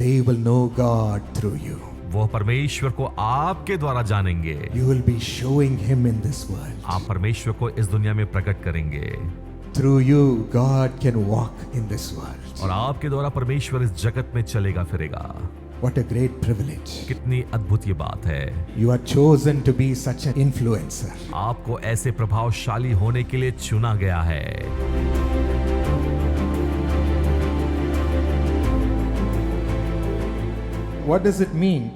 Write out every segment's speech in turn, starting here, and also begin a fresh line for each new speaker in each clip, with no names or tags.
They will know God through you.
वो परमेश्वर को आपके द्वारा जानेंगे।
You will be showing Him in this world.
आप परमेश्वर को इस दुनिया में प्रकट करेंगे।
Through you, God can walk in this world.
और आपके द्वारा परमेश्वर इस जगत में चलेगा फिरेगा।
What a great privilege.
कितनी अद्भुत ये बात है।
You are chosen to be such an influencer.
आपको ऐसे प्रभावशाली होने के लिए चुना गया है।
What does it mean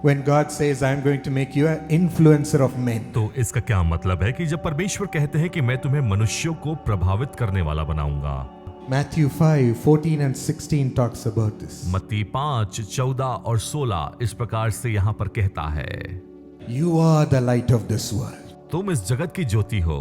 when God says, I am going to make you an influencer of men?
तो इसका क्या मतलब है कि जब परमेश्वर कहते हैं कि मैं तुम्हें मनुष्यों को प्रभावित करने वाला बनाऊंगा।
Matthew 5:14 and 16 talks about this.
मत्ती 5, 14 और 16 इस प्रकार से यहाँ पर कहता है,
You are the light of this world.
तुम इस जगत की ज्योति हो।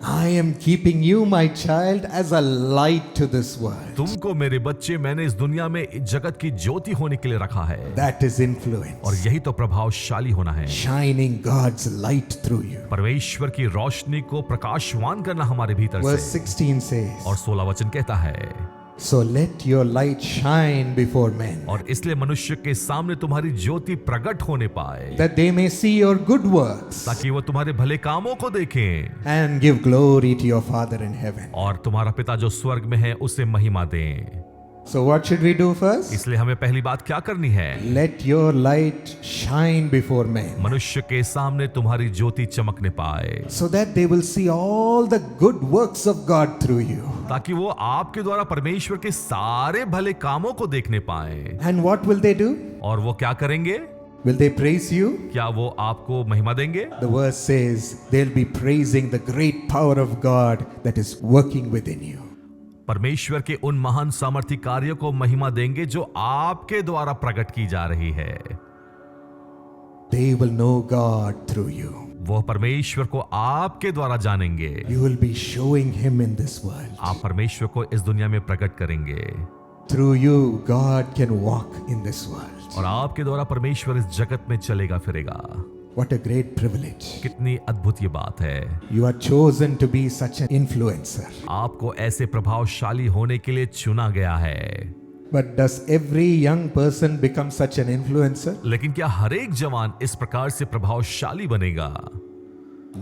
I am keeping you, my child, as a light to this world.
तुमको मेरे बच्चे मैंने इस दुनिया में इस जगत की ज्योति होने के लिए रखा है।
That is influence.
और यही तो प्रभावशाली होना है।
Shining God's light through you.
परमेश्वर की रोशनी को प्रकाशवान करना हमारे भीतर
Verse
से।
16 says,
और 16 वचन कहता है,
So let your light shine before men,
और इसलिए मनुष्य के सामने तुम्हारी ज्योति प्रकट होने पाए,
that they may see your good works
ताकि वो तुम्हारे भले कामों को देखें
and give glory to your Father in heaven.
और तुम्हारा पिता जो स्वर्ग में है उसे महिमा दें।
So what should we do first?
इसलिए हमें पहली बात क्या करनी है?
Let your light shine before men,
मनुष्य के सामने तुम्हारी ज्योति चमकने पाए,
so that they will see all the good works of God through you.
ताकि वो आपके द्वारा परमेश्वर के सारे भले कामों को देखने पाए।
And what will they do?
और वो क्या करेंगे?
Will they praise you?
क्या वो आपको महिमा देंगे?
The verse says they'll be praising the great power of God that is working within you.
परमेश्वर के उन महान सामर्थी कार्यों को महिमा देंगे जो आपके द्वारा प्रकट की जा रही है।
They will know God through you.
वो परमेश्वर को आपके द्वारा जानेंगे।
You will be showing Him in this world.
आप परमेश्वर को इस दुनिया में प्रकट करेंगे।
Through you, God can walk in this world.
और आपके द्वारा परमेश्वर इस जगत में चलेगा फिरेगा।
What a great privilege.
कितनी अद्भुत ये बात है।
You are chosen to be such an influencer.
आपको ऐसे प्रभावशाली होने के लिए चुना गया है।
But does every young person become such an influencer?
लेकिन क्या हर एक जवान इस प्रकार से प्रभावशाली बनेगा?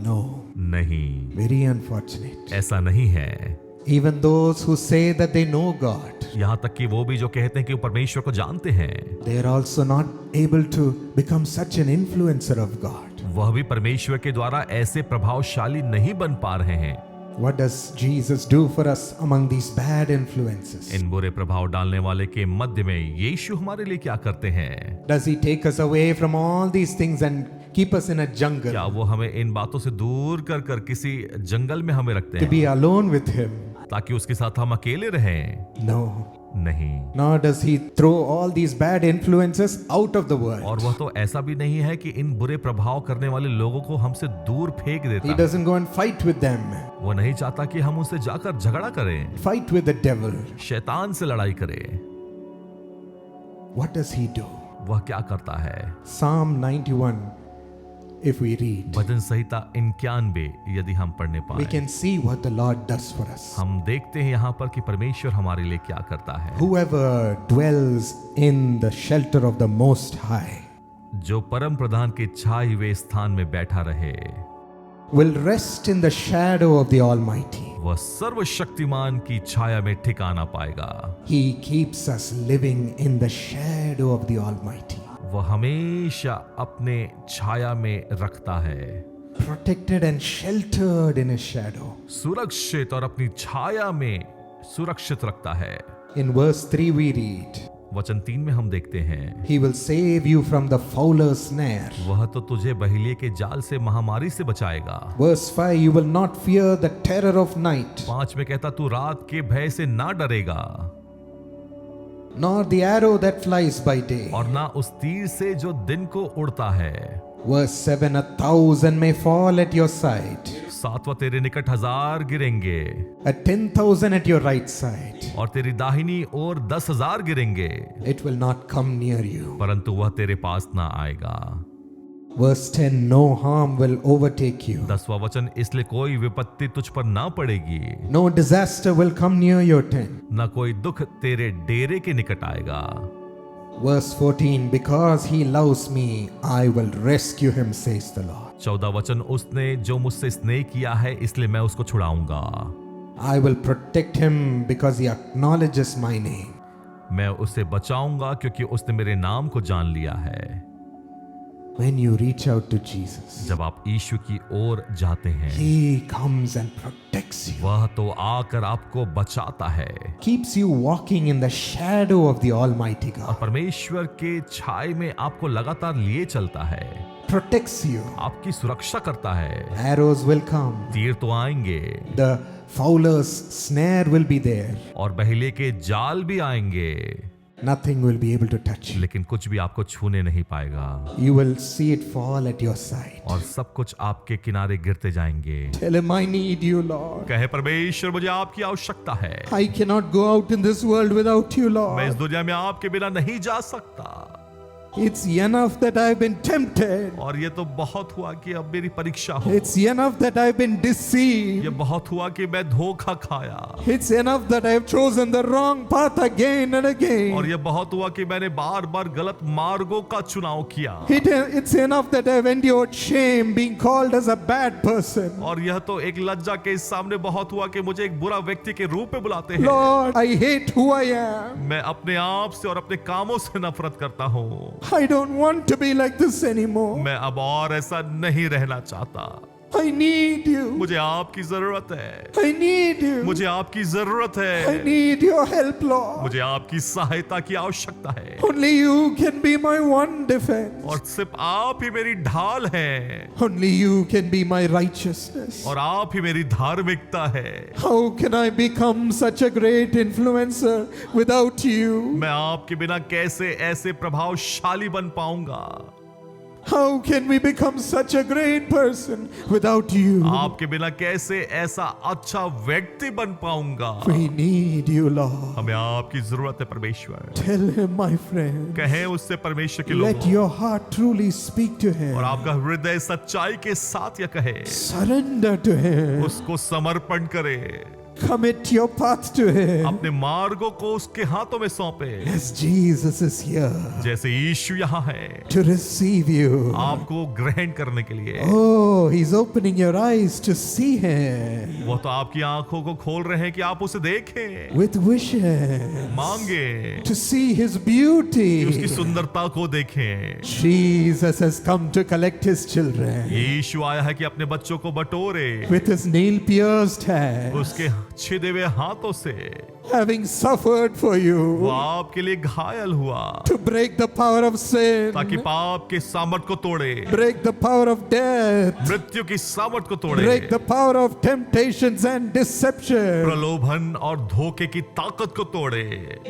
No.
नहीं,
Very unfortunate.
ऐसा नहीं है।
Even those who say that they know God,
यहाँ तक कि वो भी जो कहते हैं कि वो परमेश्वर को जानते हैं,
they are also not able to become such an influencer of God.
वह भी परमेश्वर के द्वारा ऐसे प्रभावशाली नहीं बन पा रहे हैं।
What does Jesus do for us among these bad influences?
इन बुरे प्रभाव डालने वाले के मध्य में यीशु हमारे लिए क्या करते हैं?
Does He take us away from all these things and keep us in a jungle
क्या वो हमें इन बातों से दूर कर कर किसी जंगल में हमें रखते
to
हैं
be alone with Him?
ताकि उसके साथ हम अकेले रहें?
No.
नहीं।
Nor does He throw all these bad influences out of the world.
और वह तो ऐसा भी नहीं है कि इन buरे प्रभाव करने वाले लोगों को हमसे दूर फेंक
He
देता है।
doesn't go and fight with them.
वो नहीं चाहता कि हम उनसे जाकर झगड़ा करें,
Fight with the devil.
शैतान से लड़ाई करें।
What does He do?
वह क्या करता है?
Psalm 91, if we read,
भजन संहिता 91 यदि हम पढ़ने
we
पाए,
can see what the Lord does for us.
हम देखते हैं यहाँ पर कि परमेश्वर हमारे लिए क्या करता है।
Whoever dwells in the shelter of the Most High
जो परम प्रधान के छाए हुए स्थान में बैठा रहे,
will rest in the shadow of the Almighty.
वह सर्वशक्तिमान की छाया में ठिकाना पाएगा।
He keeps us living in the shadow of the Almighty,
वह हमेशा अपने छाया में रखता है,
protected and sheltered in His shadow.
सुरक्षित और अपनी छाया में सुरक्षित रखता है।
In verse 3 we read,
वचन 3 में हम देखते हैं,
He will save you from the fowler's snare.
वह तो तुझे बहेलिये के जाल से महामारी से बचाएगा।
Verse 5, you will not fear the terror of night,
5 में कहता तू रात के भय से ना डरेगा,
nor the arrow that flies by day.
और ना उस तीर से जो दिन को उड़ता है।
Verse 7, 1,000 may fall at your side,
7वां तेरे निकट 1000 गिरेंगे,
at 10,000 at your right side.
और तेरी दाहिनी ओर 10,000 गिरेंगे,
It will not come near you.
परंतु वह तेरे पास ना आएगा।
Verse 10, no harm will overtake you.
10वां वचन, इसलिए कोई विपत्ति तुझ पर ना पड़ेगी,
No disaster will come near your tent.
ना कोई दुख तेरे डेरे के निकट आएगा।
Verse 14, because he loves me, I will rescue him, says the Lord.
14 वचन, उसने जो मुझसे स्नेह किया है इसलिए मैं उसको छुड़ाऊंगा।
I will protect him because he acknowledges my name.
मैं उसे बचाऊंगा क्योंकि उसने मेरे नाम को जान लिया है।
When you reach out to Jesus,
जब आप यीशु की ओर जाते हैं,
he comes and protects you,
वह तो आकर आपको बचाता है
keeps you walking in the shadow of the Almighty
और
God,
परमेश्वर के छाए में आपको लगातार लिए चलता है,
protects you.
आपकी सुरक्षा करता है।
Arrows will come,
तीर तो आएंगे
the fowler's snare will be there.
और बहेलिए के जाल भी आएंगे,
Nothing will be able to touch you.
लेकिन कुछ भी आपको छूने नहीं पाएगा
You will see it fall at your side.
और सब कुछ आपके किनारे गिरते जाएंगे।
Tell him, I need you, Lord.
कहे, परमेश्वर मुझे आपकी आवश्यकता है,
I cannot go out in this world without you,
मैं इस
Lord.
दुनिया में आपके बिना नहीं जा सकता।
It's enough that I've been tempted.
और ये तो बहुत हुआ कि अब मेरी परीक्षा हो,
It's enough that I've been
ये
deceived.
बहुत हुआ कि मैं धोखा खाया,
It's enough that I've chosen the wrong path again and
और
again.
ये बहुत हुआ कि मैंने बार बार गलत मार्गों का चुनाव किया,
It's enough that I've endured shame, being called as a bad person.
और यह तो एक लज्जा के सामने बहुत हुआ कि मुझे एक बुरा व्यक्ति के रूप में बुलाते हैं।
Lord, I hate who I am.
मैं अपने आप से और अपने कामों से नफरत करता हूँ।
I don't want to be like this anymore.
मैं अब और ऐसा नहीं रहना चाहता।
I need you.
मुझे आपकी जरूरत है,
I need you.
मुझे आपकी जरूरत
I
है,
need your help, Lord.
मुझे आपकी सहायता की आवश्यकता है,
Only you can be my one defense.
और सिर्फ आप ही मेरी ढाल है,
Only you can be my righteousness.
और आप ही मेरी धार्मिकता है।
How can I become such a great influencer without you?
मैं आपके बिना कैसे ऐसे प्रभावशाली बन पाऊंगा?
How can we become such a great person without you?
आपके बिना कैसे ऐसा अच्छा व्यक्ति बन पाऊंगा?
We need you, Lord.
हमें आपकी जरूरत है परमेश्वर।
Tell him, my friend.
कहें उससे, परमेश्वर के
Let
लोगों,
your heart truly speak to
और
him.
आपका हृदय सच्चाई के साथ यह कहे,
Surrender to him.
उसको समर्पण करे,
Commit your path to him.
अपने मार्गों को उसके हाथों में सौंपे,
As Jesus is here
जैसे यीशु यहाँ है
to receive you.
आपको ग्रहण करने के लिए।
Oh, he's opening your eyes to see him
वो तो आपकी आंखों को खोल रहे हैं कि आप उसे देखें,
with wishes,
मांगे
to see his
कि
beauty.
उसकी सुंदरता को देखें।
Jesus has come to collect his children
यीशु आया है कि अपने बच्चों को बटोरे,
with his nail-pierced hands,
उसके छिदे हुए हाथों से।
having suffered for
वो
you
आपके लिए घायल हुआ
to break the power of
ताकि
sin,
पाप के सामर्थ को तोड़े,
break the power of death,
मृत्यु की सामर्थ को तोड़े,
break the power of temptations and deception.
प्रलोभन और धोखे की ताकत को तोड़े।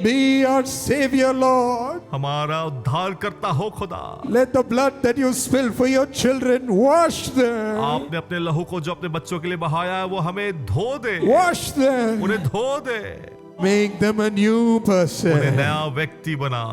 Be our Savior, Lord.
हमारा उद्धार करता हो खुदा।
Let the blood that you spill for your children wash them.
आपने अपने लहू को जो अपने बच्चों के लिए बहाया है वो हमें धो दे,
Wash them.
उन्हें धो दे,
Make them a new
उन्हें
person.
नया व्यक्ति बना।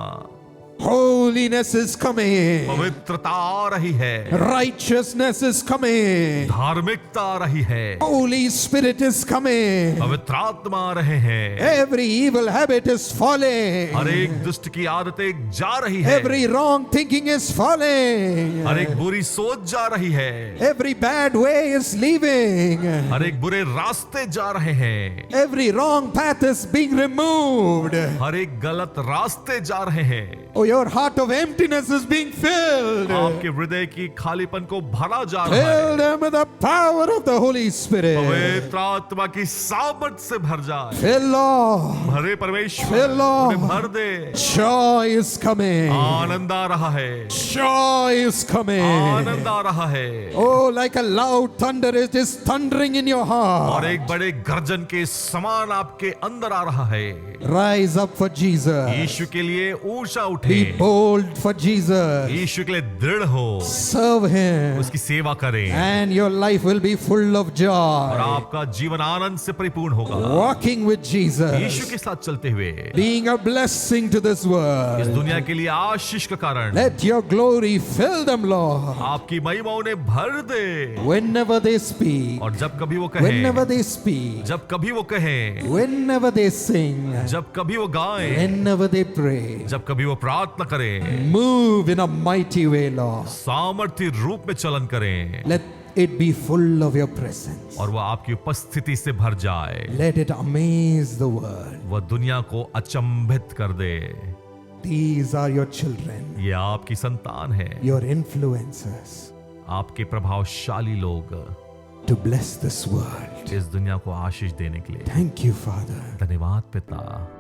Holiness is coming.
पवित्रता आ रही है,
Righteousness is coming.
धार्मिकता आ रही है,
Holy Spirit is coming.
पवित्र आत्मा आ रहे हैं,
Every evil habit is falling.
हर एक दुष्ट की आदतें जा रही है,
Every wrong thinking is falling.
हर एक बुरी सोच जा रही है,
Every bad way is leaving.
हर एक बुरे रास्ते जा रहे हैं,
Every wrong path is being removed.
हर एक गलत रास्ते जा रहे हैं।
Oh, your heart of emptiness is being filled.
आपके हृदय की खालीपन को भरा जा रहा
Fill
है,
them with the power of the Holy Spirit.
पवित्र आत्मा की सामर्थ से भर जाए।
Fill, Lord.
भरे परमेश्वर,
Fill, Lord.
उन्हें भर दे।
Joy is coming.
आनंद आ रहा है,
Joy is coming.
आनंद आ रहा है,
Oh, like a loud thunder, it is thundering in your
और
heart.
एक बड़े गर्जन के समान आपके अंदर आ रहा है।
Rise up for Jesus.
यीशु के लिए ऊंचा उठे,
Be bold for Jesus.
यीशु के लिए दृढ़ हो,
Serve Him.
उसकी सेवा करें,
And your life will be full of
और
joy.
आपका जीवन आनंद से परिपूर्ण होगा।
Walking with
Yeshu
Jesus.
के साथ चलते हुए
Being a blessing to this
इस
world.
दुनिया के लिए आशीष का कारण,
Let your glory fill them, Lord.
आपकी महिमा उन्हें भर दे।
Whenever they speak.
और जब कभी वो
Whenever
कहें,
they speak.
जब कभी वो कहें,
Whenever they sing.
जब कभी वो गाएं,
Whenever they pray.
जब कभी वो प्रार्थना करें।
Move in a mighty way, Lord.
सामर्थ्य रूप में चलन करें
Let it be full of your presence.
और वह आपकी उपस्थिति से भर जाए।
Let it amaze the world.
वह दुनिया को अचंभित कर दे।
These are your children,
ये आपकी संतान है,
your influencers,
आपके प्रभावशाली लोग
to bless this world.
इस दुनिया को आशीष देने के लिए।
Thank you, Father.
धन्यवाद पिता।